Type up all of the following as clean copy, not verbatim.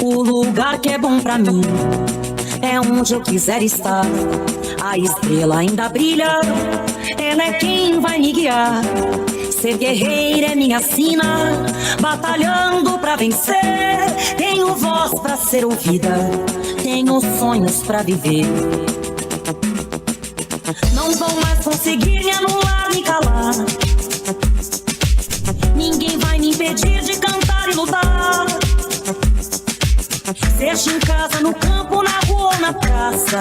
O lugar que é bom pra mim é onde eu quiser estar. A estrela ainda brilha, ela é quem vai me guiar. Ser guerreira é minha sina, batalhando pra vencer. Tenho voz pra ser ouvida, tenho sonhos pra viver. Não vão mais conseguir me anular, me calar. Ninguém vai me impedir de cantar e lutar. Seja em casa, no campo, na rua ou na praça,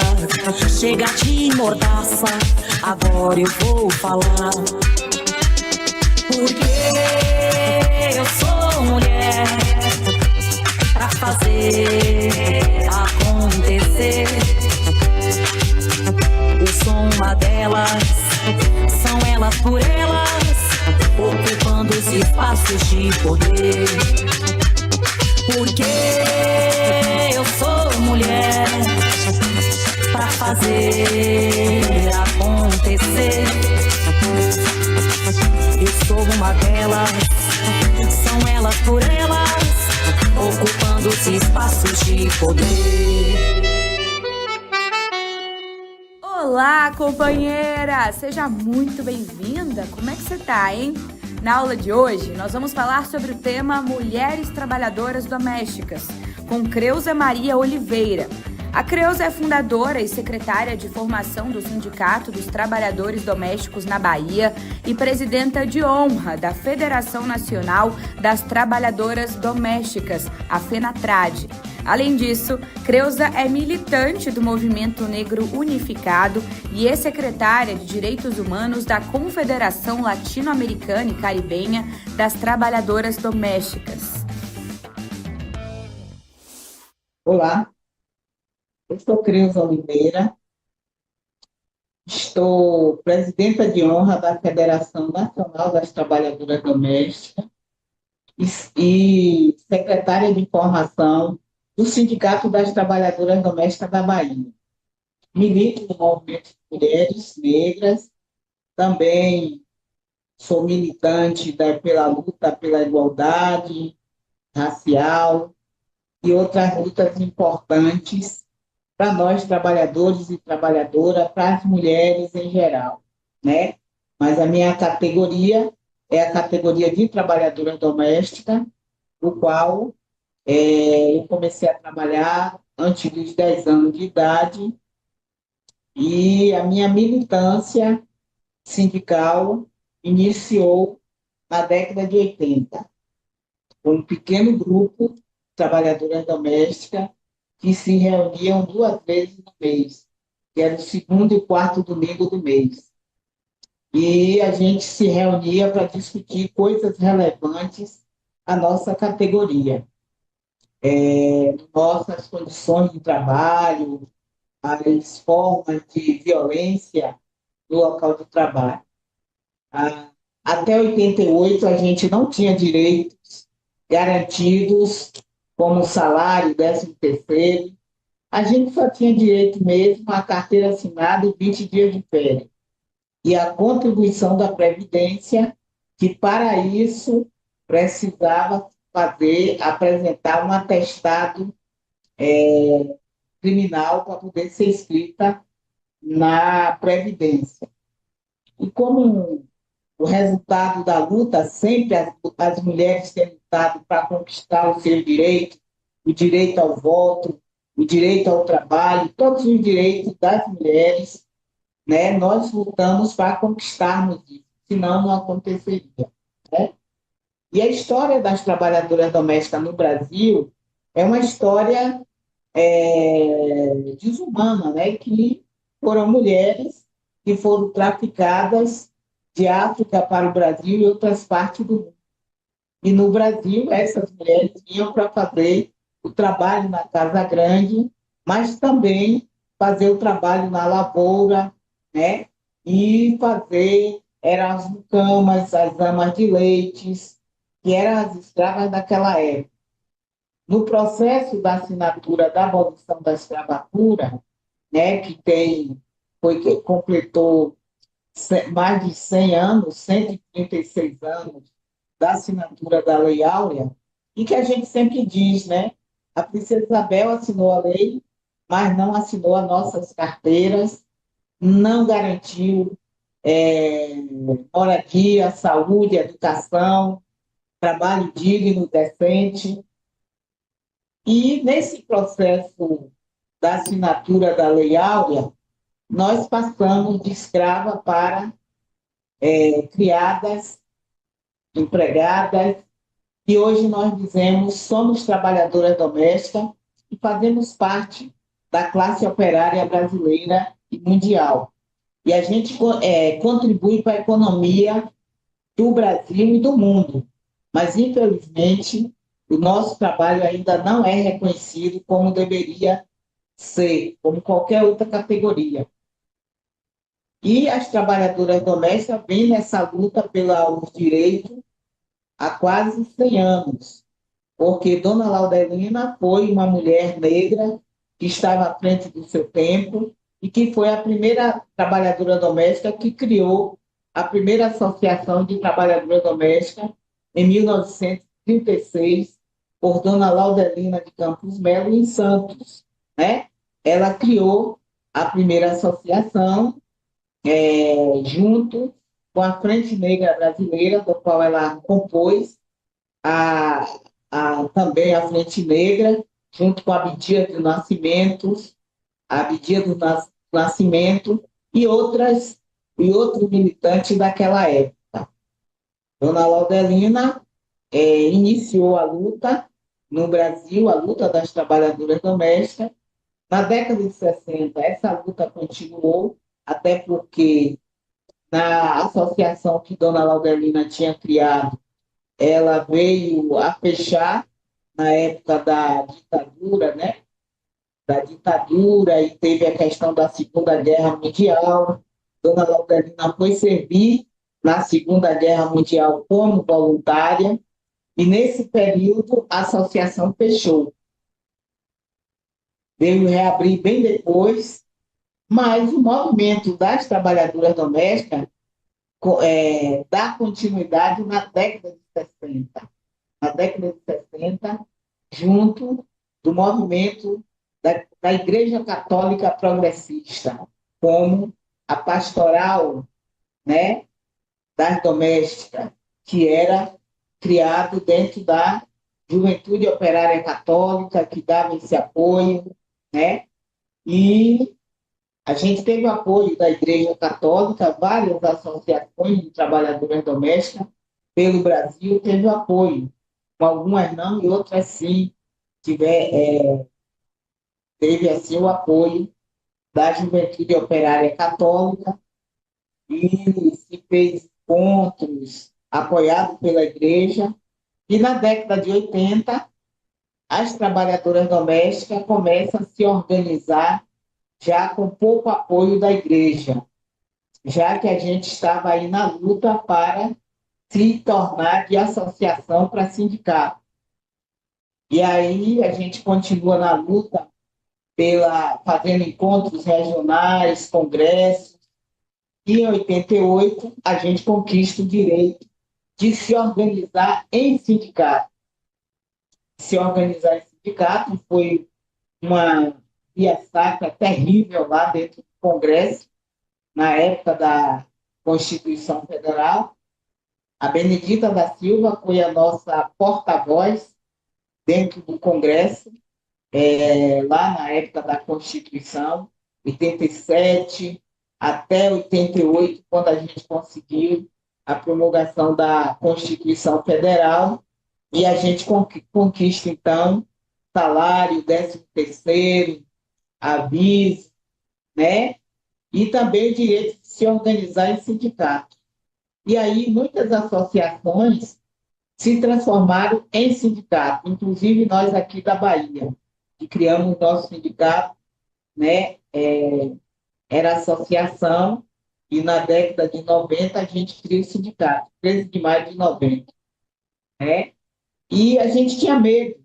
chega de mordaça, agora eu vou falar. Porque eu sou mulher pra fazer acontecer. Eu sou uma delas, são elas por elas, ocupando os espaços de poder. Porque eu sou mulher pra fazer acontecer. Eu sou uma delas, são elas por elas, ocupando os espaços de poder. Olá, companheira! Seja muito bem-vinda! Como é que você tá, hein? Na aula de hoje, nós vamos falar sobre o tema Mulheres Trabalhadoras Domésticas, com Creuza Maria Oliveira. A Creuza é fundadora e secretária de formação do Sindicato dos Trabalhadores Domésticos na Bahia e presidenta de honra da Federação Nacional das Trabalhadoras Domésticas, a FENATRAD. Além disso, Creuza é militante do Movimento Negro Unificado e é secretária de Direitos Humanos da Confederação Latino-Americana e Caribenha das Trabalhadoras Domésticas. Olá, eu sou Creuza Oliveira, estou presidenta de honra da Federação Nacional das Trabalhadoras Domésticas e secretária de formação do Sindicato das Trabalhadoras Domésticas da Bahia. Milito no movimento de mulheres negras, também sou militante pela luta pela igualdade racial e outras lutas importantes para nós, trabalhadores e trabalhadoras, para as mulheres em geral, né? Mas a minha categoria é a categoria de trabalhadora doméstica, o qual eu comecei a trabalhar antes dos 10 anos de idade, e a minha militância sindical iniciou na década de 80, com um pequeno grupo de trabalhadoras domésticas que se reuniam 2 vezes no mês, que era o segundo e quarto domingo do mês. E a gente se reunia para discutir coisas relevantes à nossa categoria. Nossas condições de trabalho, as formas de violência no local de trabalho. Até 88, a gente não tinha direitos garantidos, como salário, 13º. A gente só tinha direito mesmo à carteira assinada e 20 dias de férias. E a contribuição da Previdência, que para isso precisava apresentar um atestado criminal para poder ser inscrita na Previdência. E como o resultado da luta, sempre as mulheres têm lutado para conquistar o seu direito, o direito ao voto, o direito ao trabalho, todos os direitos das mulheres, né? Nós lutamos para conquistarmos isso, senão não aconteceria, né? E a história das trabalhadoras domésticas no Brasil é uma história desumana, né? Que foram mulheres que foram traficadas de África para o Brasil e outras partes do mundo. E no Brasil, essas mulheres vinham para fazer o trabalho na casa grande, mas também fazer o trabalho na lavoura, né? E eram as mucamas, as amas de leites, que eram as escravas daquela época. No processo da assinatura da abolição da escravatura, né, que completou mais de 100 anos, 136 anos da assinatura da Lei Áurea, e que a gente sempre diz, né? A Princesa Isabel assinou a lei, mas não assinou as nossas carteiras, não garantiu moradia, saúde, educação, trabalho digno, decente. E nesse processo da assinatura da Lei Áurea, nós passamos de escrava para criadas, empregadas, e hoje nós dizemos somos trabalhadoras domésticas e fazemos parte da classe operária brasileira e mundial. E a gente contribui para a economia do Brasil e do mundo. Mas, infelizmente, o nosso trabalho ainda não é reconhecido como deveria ser, como qualquer outra categoria. E as trabalhadoras domésticas vêm nessa luta pelos direitos há quase 100 anos, porque Dona Laudelina foi uma mulher negra que estava à frente do seu tempo e que foi a primeira trabalhadora doméstica que criou a primeira associação de trabalhadora doméstica em 1936, por Dona Laudelina de Campos Melo, em Santos, né? Ela criou a primeira associação junto com a Frente Negra Brasileira, do qual ela compôs a, também a Frente Negra, junto com a Abdias do Nascimento, a Abdias do Nascimento e outros militantes daquela época. Dona Laudelina iniciou a luta no Brasil, a luta das trabalhadoras domésticas. Na década de 60, essa luta continuou, até porque na associação que Dona Laudelina tinha criado, ela veio a fechar na época da ditadura, né? Da ditadura, e teve a questão da Segunda Guerra Mundial. Dona Laudelina foi servir na Segunda Guerra Mundial como voluntária, e nesse período a associação fechou. Veio reabrir bem depois, mas o movimento das trabalhadoras domésticas dá continuidade na década de 60. Na década de 60, junto do movimento da Igreja Católica Progressista, como a pastoral, né, das domésticas, que era criado dentro da Juventude Operária Católica, que dava esse apoio, né? E a gente teve o apoio da Igreja Católica, várias associações de trabalhadoras domésticas pelo Brasil teve o apoio, algumas não e outras sim, teve assim o apoio da Juventude Operária Católica, e se fez encontros apoiados pela Igreja. E na década de 80, as trabalhadoras domésticas começam a se organizar já com pouco apoio da Igreja, já que a gente estava aí na luta para se tornar de associação para sindicato. E aí a gente continua na luta fazendo encontros regionais, congressos, e em 88 a gente conquista o direito de se organizar em sindicato. Se organizar em sindicato foi uma via sacra terrível lá dentro do Congresso, na época da Constituição Federal. A Benedita da Silva foi a nossa porta-voz dentro do Congresso, lá na época da Constituição, 87 até 88, quando a gente conseguiu a promulgação da Constituição Federal, e a gente conquista, então, salário, 13º, aviso, né? E também o direito de se organizar em sindicato. E aí muitas associações se transformaram em sindicato, inclusive nós aqui da Bahia, que criamos o nosso sindicato, né? Era associação, e na década de 90 a gente criou o sindicato, 13 de maio de 90. Né? E a gente tinha medo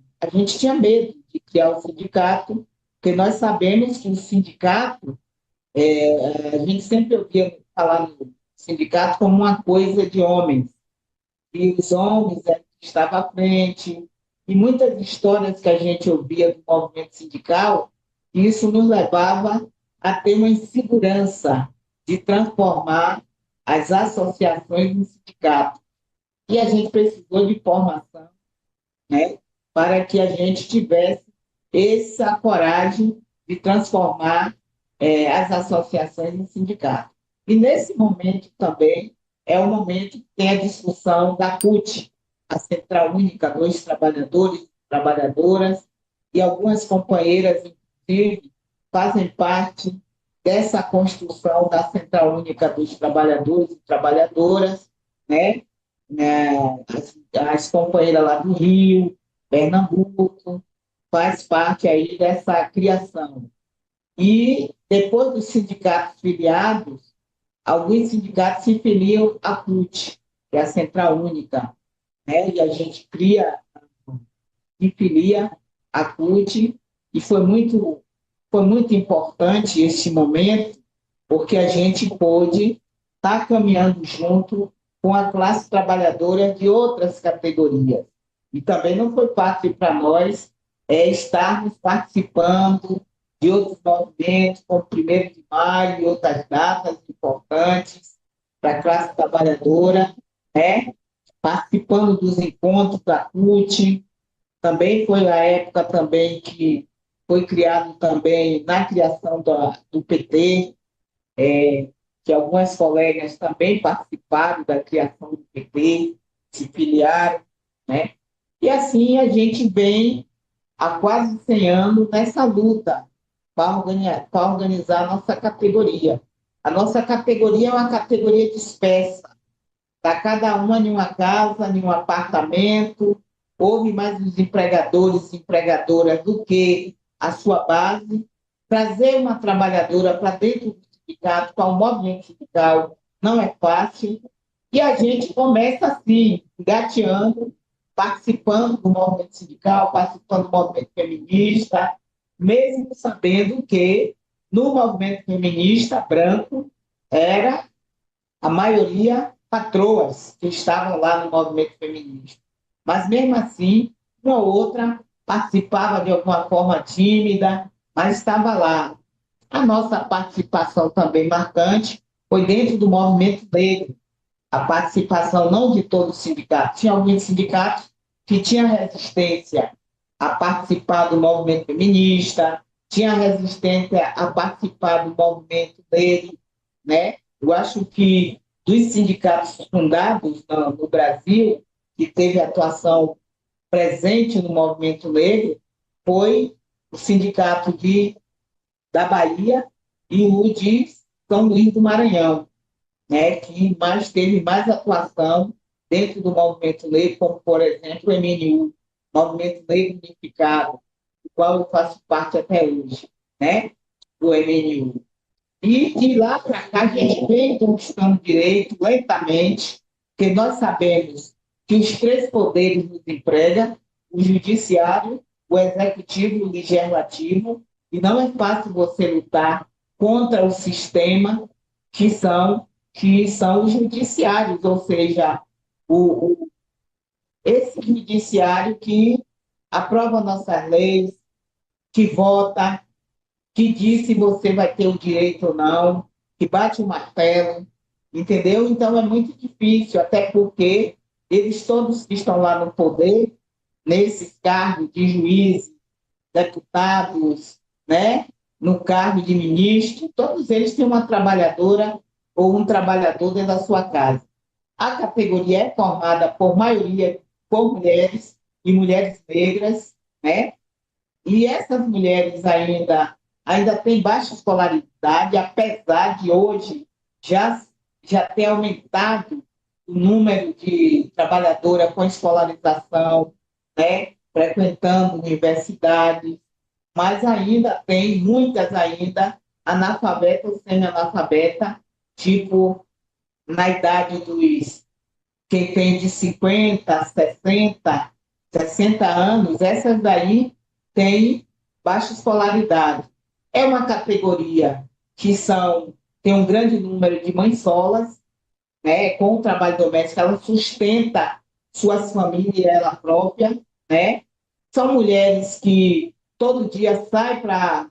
de criar o sindicato, porque nós sabemos que o sindicato, a gente sempre ouvia falar sindicato como uma coisa de homens, e os homens estavam à frente, e muitas histórias que a gente ouvia do movimento sindical, isso nos levava a ter uma insegurança de transformar as associações em sindicato. E a gente precisou de formação, né, para que a gente tivesse essa coragem de transformar as associações em sindicato. E nesse momento também é o momento que tem a discussão da CUT, a Central Única dos Trabalhadores e Trabalhadoras, e algumas companheiras, inclusive, fazem parte dessa construção da Central Única dos Trabalhadores e Trabalhadoras, né? As companheiras lá do Rio, Pernambuco, faz parte aí dessa criação. E depois dos sindicatos filiados, alguns sindicatos se filiam à CUT, que é a Central Única, né? E a gente se filia à CUT, e foi muito importante esse momento, porque a gente pôde estar caminhando junto com a classe trabalhadora de outras categorias. E também não foi fácil para nós estarmos participando de outros movimentos, como 1º de maio e outras datas importantes para a classe trabalhadora, né? Participando dos encontros da CUT. Também foi a época também que foi criado também, na criação do PT, que algumas colegas também participaram da criação do PT, se filiaram, né? E assim a gente vem há quase 100 anos nessa luta para organizar a nossa categoria. A nossa categoria é uma categoria dispersa, está cada uma em uma casa, em um apartamento, houve mais os empregadores e empregadoras do que a sua base. Trazer uma trabalhadora para dentro do sindicato, para o movimento sindical, não é fácil, e a gente começa assim, gateando, participando do movimento sindical, participando do movimento feminista, mesmo sabendo que no movimento feminista branco era a maioria patroas que estavam lá no movimento feminista. Mas mesmo assim, uma ou outra participava de alguma forma tímida, mas estava lá. A nossa participação também marcante foi dentro do movimento negro. A participação não de todo o sindicato. Tinha alguns sindicatos que tinham resistência a participar do movimento feminista, tinha resistência a participar do movimento negro, né? Eu acho que dos sindicatos fundados no Brasil, que teve atuação presente no movimento negro, foi o sindicato da Bahia e o de São Luís do Maranhão, né, que teve mais atuação dentro do movimento negro, como, por exemplo, o MNU, Movimento Negro Unificado, do qual eu faço parte até hoje, né, do MNU. E de lá para cá a gente vem conquistando direito lentamente, porque nós sabemos que os 3 poderes nos empregam, o judiciário, o executivo e o legislativo, e não é fácil você lutar contra o sistema que são os judiciários, ou seja, esse judiciário que aprova nossas leis, que vota, que diz se você vai ter o direito ou não, que bate o martelo, entendeu? Então é muito difícil, até porque eles todos que estão lá no poder, nesses cargos de juízes, deputados, né, no cargo de ministro, todos eles têm uma trabalhadora ou um trabalhador dentro da sua casa. A categoria é formada por maioria por mulheres e mulheres negras, né? E essas mulheres ainda têm baixa escolaridade, apesar de hoje já ter aumentado o número de trabalhadoras com escolarização, né? Frequentando universidades, mas ainda tem muitas ainda analfabetas ou semi-analfabetas, tipo, na idade quem tem de 50, 60 anos, essas daí têm baixa escolaridade. É uma categoria que tem um grande número de mães solas, né, com o trabalho doméstico, ela sustenta suas famílias e ela própria, né? São mulheres que todo dia saem para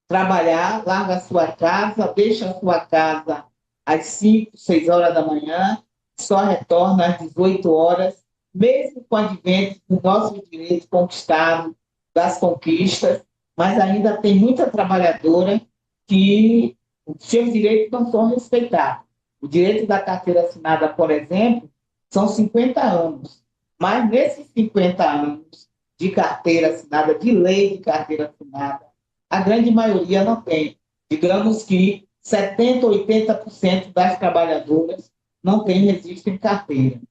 trabalhar, larga a sua casa, deixa a sua casa às 5, 6 horas da manhã, só retorna às 18 horas, mesmo com o advento do nosso direito conquistado, das conquistas, mas ainda tem muita trabalhadora que os seus direitos não são respeitados. O direito da carteira assinada, por exemplo, são 50 anos, mas nesses 50 anos de carteira assinada, de lei de carteira assinada, a grande maioria não tem. Digamos que 70%, 80% das trabalhadoras não tem registro em carteira.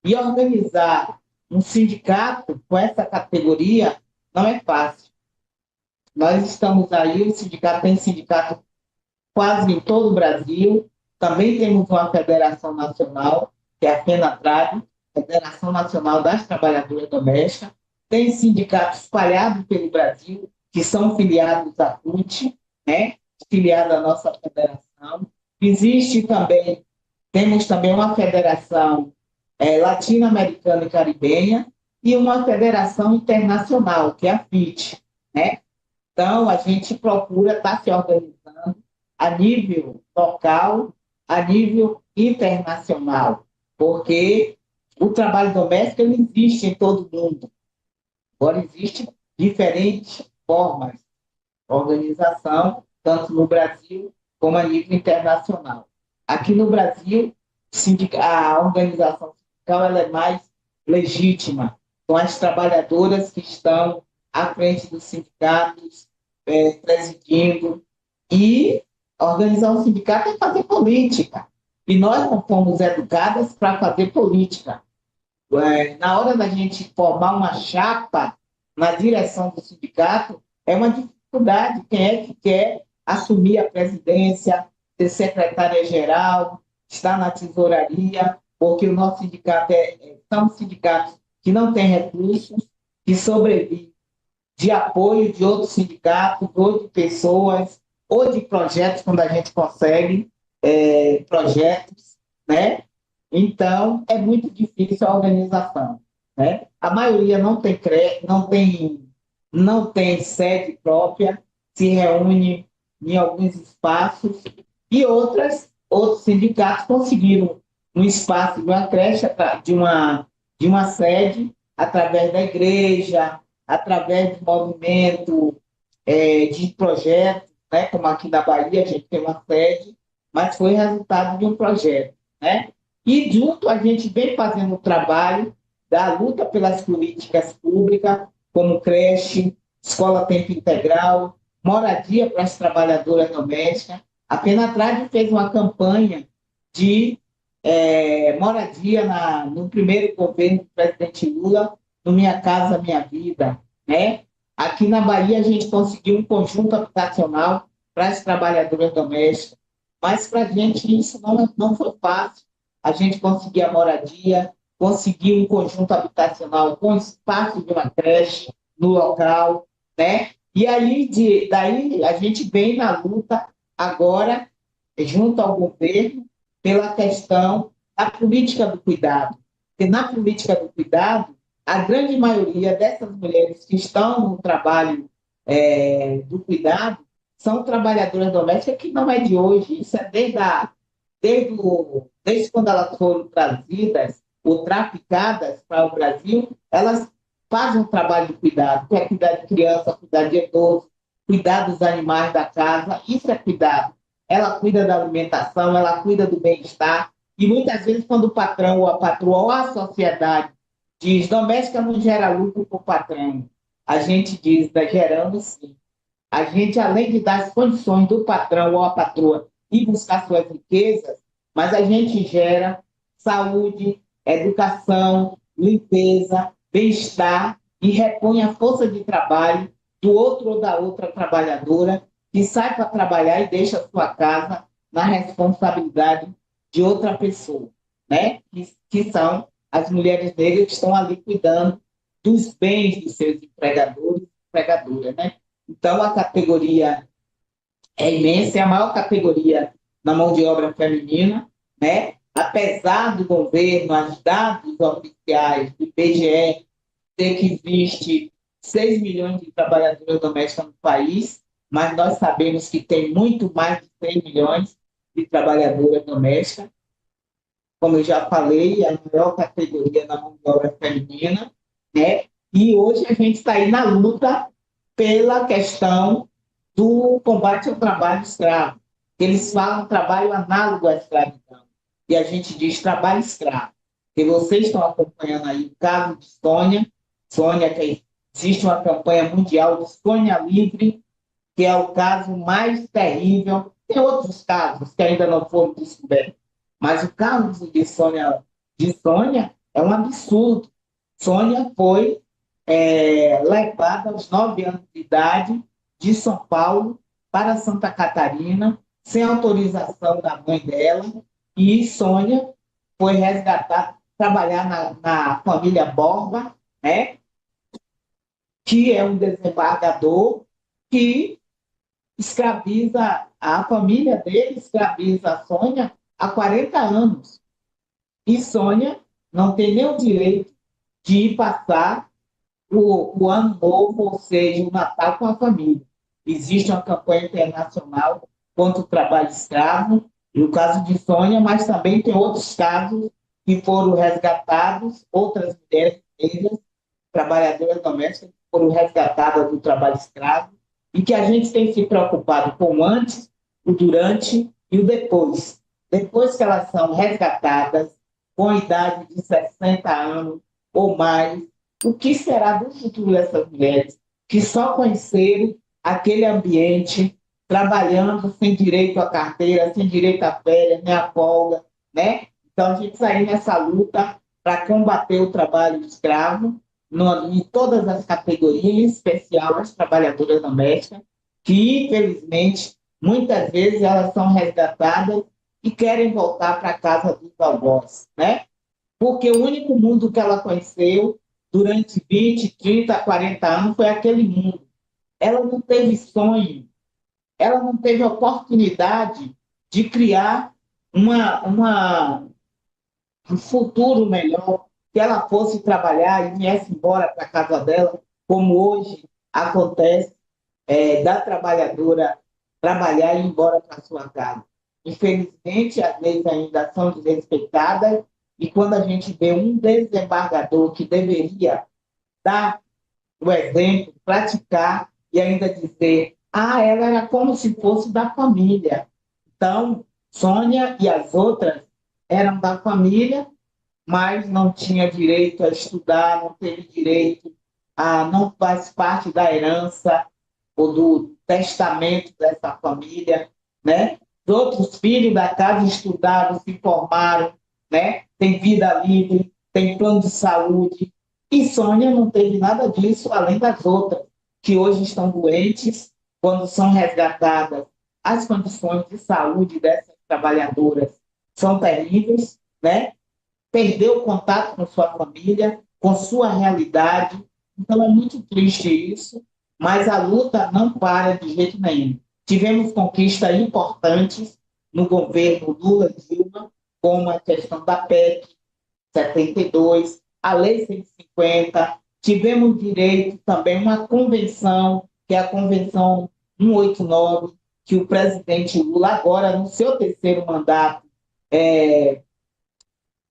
E organizar um sindicato com essa categoria não é fácil. Nós estamos aí, o sindicato tem sindicato quase em todo o Brasil, também temos uma federação nacional, que é a FENATRAB, Federação Nacional das Trabalhadoras Domésticas, tem sindicatos espalhados pelo Brasil, que são filiados à CUT, né? Filiado à nossa federação. Existe também, temos também uma federação latino-americana e caribenha e uma federação internacional, que é a FIT, né? Então, a gente procura estar se organizando a nível local, a nível internacional, porque o trabalho doméstico ele existe em todo mundo. Agora, existem diferentes formas de organização, tanto no Brasil como a nível internacional. Aqui no Brasil, a organização sindical ela é mais legítima, com as trabalhadoras que estão à frente dos sindicatos, presidindo, e organizar um sindicato é fazer política. E nós não fomos educadas para fazer política. Na hora da gente formar uma chapa na direção do sindicato, é uma dificuldade. Quem é que quer assumir a presidência, ser secretária-geral, estar na tesouraria, porque o nosso sindicato são sindicatos que não têm recursos, que sobrevivem de apoio de outros sindicatos, ou de pessoas, ou de projetos, quando a gente consegue projetos, né? Então, é muito difícil a organização, né? A maioria não tem sede própria, se reúne em alguns espaços, e outros sindicatos conseguiram um espaço de uma creche, de uma sede, através da igreja, através do movimento de projetos, né? Como aqui na Bahia, a gente tem uma sede, mas foi resultado de um projeto, né? E junto a gente vem fazendo o trabalho da luta pelas políticas públicas, como creche, escola tempo integral, moradia para as trabalhadoras domésticas. A FENATRAB fez uma campanha de moradia no primeiro governo do presidente Lula, no Minha Casa Minha Vida, né? Aqui na Bahia a gente conseguiu um conjunto habitacional para as trabalhadoras domésticas, mas para a gente isso não foi fácil. A gente conseguir a moradia, conseguir um conjunto habitacional com espaço de uma creche no local, né? E aí, daí a gente vem na luta agora, junto ao governo, pela questão da política do cuidado. Porque na política do cuidado, a grande maioria dessas mulheres que estão no trabalho do cuidado são trabalhadoras domésticas que não é de hoje, isso é desde quando elas foram trazidas ou traficadas para o Brasil, elas fazem um trabalho de cuidado, que é cuidar de criança, cuidar de idoso, cuidar dos animais da casa, isso é cuidado. Ela cuida da alimentação, ela cuida do bem-estar, e muitas vezes quando o patrão ou a patroa ou a sociedade diz doméstica não gera lucro para o patrão, a gente diz, está gerando sim. A gente, além de dar as condições do patrão ou a patroa e buscar suas riquezas, mas a gente gera saúde, educação, limpeza, bem-estar e repõe a força de trabalho do outro ou da outra trabalhadora que sai para trabalhar e deixa a sua casa na responsabilidade de outra pessoa, né? Que são as mulheres negras que estão ali cuidando dos bens dos seus empregadores e empregadoras, né? Então, a categoria é imensa, é a maior categoria na mão de obra feminina, né? apesar do governo, os dados oficiais do IBGE, dizer que existe 6 milhões de trabalhadoras domésticas no país, mas nós sabemos que tem muito mais de 100 milhões de trabalhadoras domésticas. Como eu já falei, é a maior categoria na mão de obra feminina, né? E hoje a gente está aí na luta pela questão do combate ao trabalho escravo. Eles falam trabalho análogo à escravidão. E a gente diz trabalho escravo. E vocês estão acompanhando aí o caso de Sônia. Sônia, que existe uma campanha mundial de Sônia Livre, que é o caso mais terrível. Tem outros casos que ainda não foram descobertos. Mas o caso de Sônia é um absurdo. Sônia foi levada aos 9 anos de idade de São Paulo para Santa Catarina, sem autorização da mãe dela, e Sônia foi resgatada, trabalhar na família Borba, né, que é um desembargador que escraviza, a família dele escraviza a Sônia há 40 anos. E Sônia não tem nem o direito de ir passar o ano novo, ou seja, o Natal com a família. Existe uma campanha internacional contra o trabalho escravo, no caso de Sônia, mas também tem outros casos que foram resgatados, outras mulheres negras, trabalhadoras domésticas, que foram resgatadas do trabalho escravo, e que a gente tem se preocupado com o antes, o durante e o depois. Depois que elas são resgatadas, com a idade de 60 anos ou mais, o que será do futuro dessas mulheres que só conheceram aquele ambiente, trabalhando sem direito à carteira, sem direito à férias, nem à folga, né? Então, a gente está aí nessa luta para combater o trabalho escravo em todas as categorias, em especial as trabalhadoras domésticas, que, infelizmente, muitas vezes elas são resgatadas e querem voltar para a casa dos avós, né? Porque o único mundo que ela conheceu durante 20, 30, 40 anos foi aquele mundo. Ela não teve sonho, ela não teve oportunidade de criar um futuro melhor, que ela fosse trabalhar e viesse embora para a casa dela, como hoje acontece, da trabalhadora trabalhar e ir embora para a sua casa. Infelizmente, as leis ainda são desrespeitadas, e quando a gente vê um desembargador que deveria dar o exemplo, praticar e ainda dizer, ela era como se fosse da família. Então, Sônia e as outras eram da família, mas não tinha direito a estudar, não teve direito não faz parte da herança ou do testamento dessa família, né? Os outros filhos da casa estudaram, se formaram, né? Tem vida livre, tem plano de saúde. E Sônia não teve nada disso, além das outras, que hoje estão doentes, quando são resgatadas. As condições de saúde dessas trabalhadoras são terríveis, né? Perdeu o contato com sua família, com sua realidade. Então, é muito triste isso, mas a luta não para de jeito nenhum. Tivemos conquistas importantes no governo Lula-Dilma, como a questão da PEC 72, a Lei 150, tivemos direito também a uma convenção, que é a Convenção 189, que o presidente Lula, agora no seu terceiro mandato,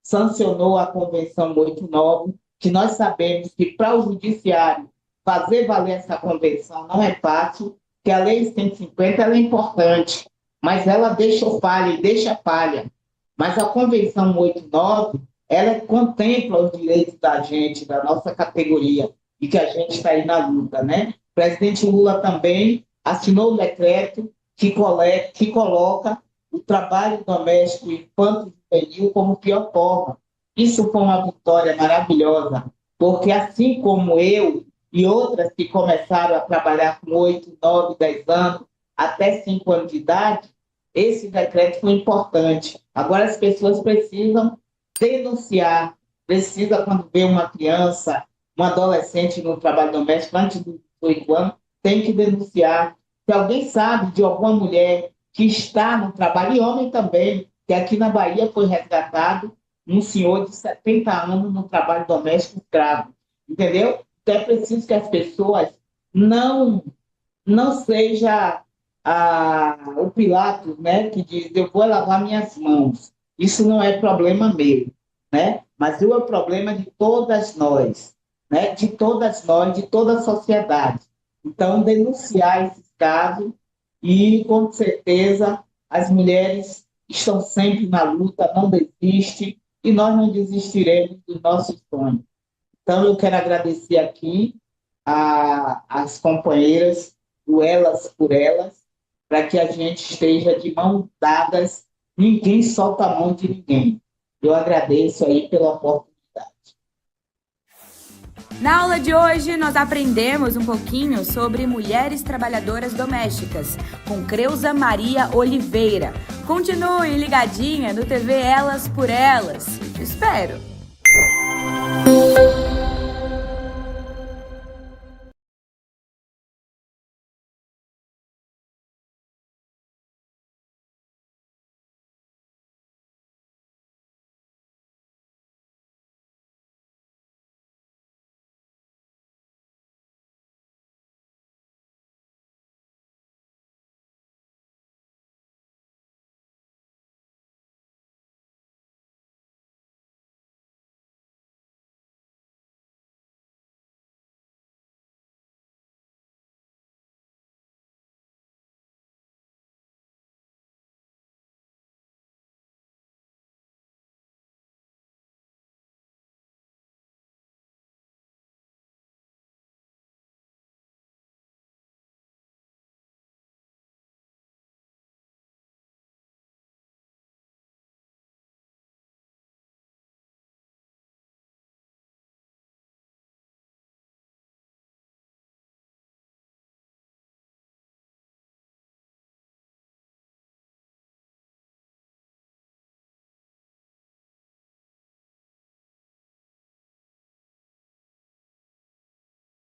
sancionou a Convenção 189, que nós sabemos que para o Judiciário fazer valer essa convenção não é fácil, que a Lei 150 ela é importante, mas ela deixa falha e deixa falha. Mas a Convenção 189, ela contempla os direitos da gente, da nossa categoria, e que a gente está aí na luta, né? O presidente Lula também assinou o decreto que coloca o trabalho doméstico infanto-juvenil como pior forma. Isso foi uma vitória maravilhosa, porque assim como eu e outras que começaram a trabalhar com 8, 9, 10 anos, até 5 anos de idade, esse decreto foi importante. Agora as pessoas precisam denunciar, precisa, quando vê uma criança, um adolescente no trabalho doméstico antes dos 18 anos, tem que denunciar. Se alguém sabe de alguma mulher que está no trabalho, e homem também, que aqui na Bahia foi resgatado um senhor de 70 anos no trabalho doméstico escravo, entendeu? Então é preciso que as pessoas não seja o Pilatos, né, que diz, eu vou lavar minhas mãos. Isso não é problema meu, né? Mas é o problema de todas nós, né? De todas nós, de toda a sociedade. Então, denunciar esses casos e, com certeza, as mulheres estão sempre na luta, não desistem, e nós não desistiremos dos nossos sonhos. Então, eu quero agradecer aqui as companheiras do Elas por Elas, para que a gente esteja de mãos dadas, ninguém solta a mão de ninguém. Eu agradeço aí pela oportunidade. Na aula de hoje, nós aprendemos um pouquinho sobre mulheres trabalhadoras domésticas, com Creuza Maria Oliveira. Continue ligadinha no TV Elas por Elas. Te espero!